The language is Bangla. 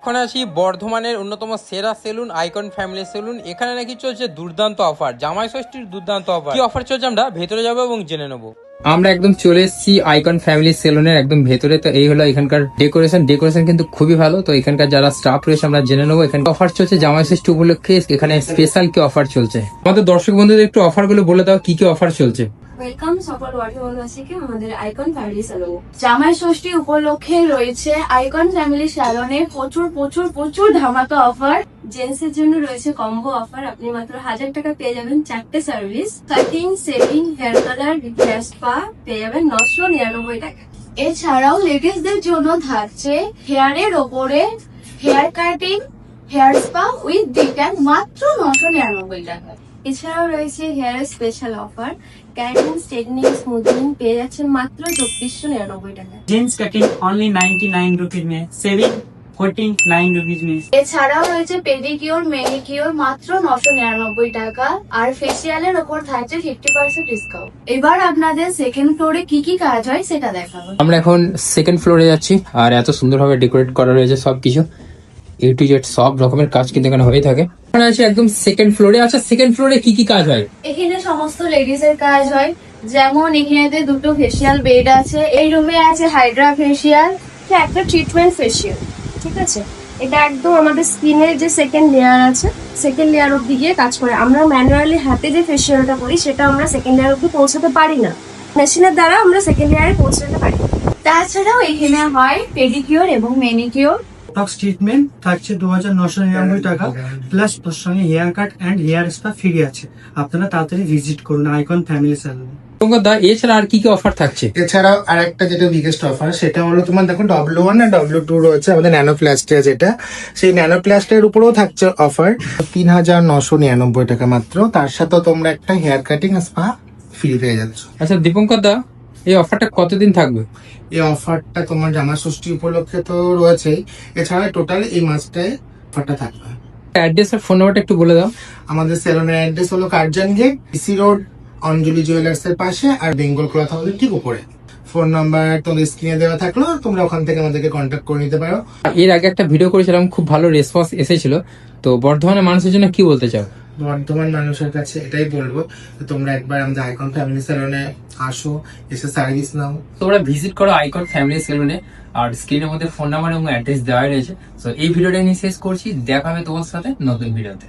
এখন আছি বর্ধমানের অন্যতম সেরা সেলুন আইকন ফ্যামিলি সেলুন। এখানে নাকি চলছে দুর্দান্ত অফার, জামাই ষষ্ঠীর দুর্দান্ত অফার। কি অফার চলছে আমরা ভেতরে যাবো এবং জেনে নেবো। আমরা একদম চলে এসেছি আইকন ফ্যামিলি সেলুনের একদম ভেতরে। তো এই হলো এখানকার ডেকোরেশন কিন্তু খুবই ভালো। তো এখানকার যারা স্টাফ রয়েছে আমরা জেনে নেবো। এখানে অফার চলছে জামাই ষষ্ঠী উপলক্ষে, এখানে স্পেশাল কি অফার চলছে। আমাদের দর্শক বন্ধুদের একটু অফার গুলো বলে দাও, কি কি অফার চলছে। ওয়েলকাম সকল ওয়ার্ডবাসীকে আমাদের আইকন ফ্যামিলি স্যালন। জামাই ষষ্ঠী উপলক্ষে রয়েছে আইকন ফ্যামিলি স্যালনে প্রচুর প্রচুর প্রচুর ধামাকা অফার। জেন্টস এর জন্য রয়েছে কম্বো অফার, আপনি মাত্র 1000 টাকা পেয়ে যাবেন 4টে service. Cutting, shaving, hair colour, hair spa পেয়ে যাবেন 999 টাকা। এছাড়াও লেডিসদের জন্য থাকছে হেয়ারের ওপরে hair cutting, hair spa with detan মাত্র 999 টাকা। এছাড়াও রয়েছে hair special offer, keratin, straightening, smoothening পেয়ে যাচ্ছেন মাত্র 2499 টাকা। जेंट्स कटिंग ओनली 99 रुपीज में, सेविंग 49 रुपीज में। এছাড়াও রয়েছে পেডিকিওর, ম্যানিকিওর মাত্র 999 টাকা। আর ফেসিয়ালের ওপর থাকছে 50% ডিসকাউন্ট। এবার আপনাদের সেকেন্ড ফ্লোরে কি কি কাজ হয় সেটা দেখাবো। আমরা এখন সেকেন্ড ফ্লোরে যাচ্ছি, আর এত সুন্দরভাবে ডেকোরেট করা রয়েছে সবকিছু, এ টু জেড সব রকমের কাজ কিন্তু এখানে হয়ে থাকে। এখানে আছে একদম সেকেন্ড ফ্লোরে। আচ্ছা, সেকেন্ড ফ্লোরে কি কি কাজ হয়? এখানে সমস্ত লেডিস এর কাজ হয়, যেমন এখানে দুটো ফেসিয়াল বেড আছে, এই রুমে আছে হাইড্রা ফেসিয়াল, একটা ট্রিটমেন্ট ফেসিয়াল। ঠিক আছে, এটা একদম আমাদের স্কিনের যে সেকেন্ড লেয়ার আছে, সেকেন্ড লেয়ার অব্দি গিয়ে কাজ করে। আমরা ম্যানুয়ালি হাতে যে ফেসিয়ালটা করি সেটা আমরা সেকেন্ড লেয়ার অব্দি পৌঁছাতে পারি না, মেশিনের দ্বারা আমরা সেকেন্ড লেয়ারে পৌঁছাতে পারি। তাছাড়াও এখানে হয় পেডিকিওর এবং ম্যানিকিওর। বটক্স ট্রিটমেন্ট থাকছে 2999 টাকা, প্লাস ওর সঙ্গে hair cut and hair spa free আছে। আপনারা তাড়াতাড়ি ভিজিট করুন আইকন ফ্যামিলি স্যালুন। দা এছাড়া আর কি কি অফার থাকছে? এছাড়াও আর একটা যেটা বিগেস্ট অফার, সেটা হলো তোমার দেখো W1 আর W2 রয়েছে আমাদের ন্যানোপ্লাস্টিয়া, যেটা সেই ন্যানোপ্লাস্টিয়ার উপরেও থাকছে অফার 3999 টাকা মাত্র। তার সাথে তোমরা একটা হেয়ার কাটিং স্পা ফ্রি পেয়ে যাচ্ছ। আচ্ছা দীপঙ্কর দা, এই অফারটা কতদিন থাকবে? এই অফারটা তোমার জামা ষষ্ঠী উপলক্ষে তো রয়েছেই, এছাড়া টোটাল এই মাসটায় অফারটা থাকবে। অ্যাড্রেস আর ফোন নাম্বারটা একটু বলে দাও। আমাদের সেলুনের অ্যাড্রেস হলো কার্জন গেট, ইসি রোড, অঞ্জলি জুয়েলার্স এর পাশে, আর বেঙ্গল ক্লথ হাউসের ঠিক উপরে। ফোন নাম্বার তোমাদের স্ক্রিনে দেওয়া থাকলো, তোমরা ওখান থেকে আমাদেরকে কন্ট্যাক্ট করে নিতে পারো। এর আগে একটা ভিডিও করেছিলাম, খুব ভালো রেসপন্স এসেছিল। তো বর্ধমানের মানুষের জন্য কি বলতে চাও? বর্ধমান মানুষের কাছে এটাই বলবো, তোমরা একবার আমাদের আইকন ফ্যামিলি স্যালনে আসো, এসে সার্ভিস নাও। তোমরা ভিজিট করো আইকন ফ্যামিলি সেলুনে, আর স্ক্রিনের মধ্যে ফোন নাম্বার এবং অ্যাড্রেস দেওয়া রয়েছে। তো এই ভিডিওটা নিয়ে শেষ করছি, দেখা হবে তোমার সাথে নতুন ভিডিওতে।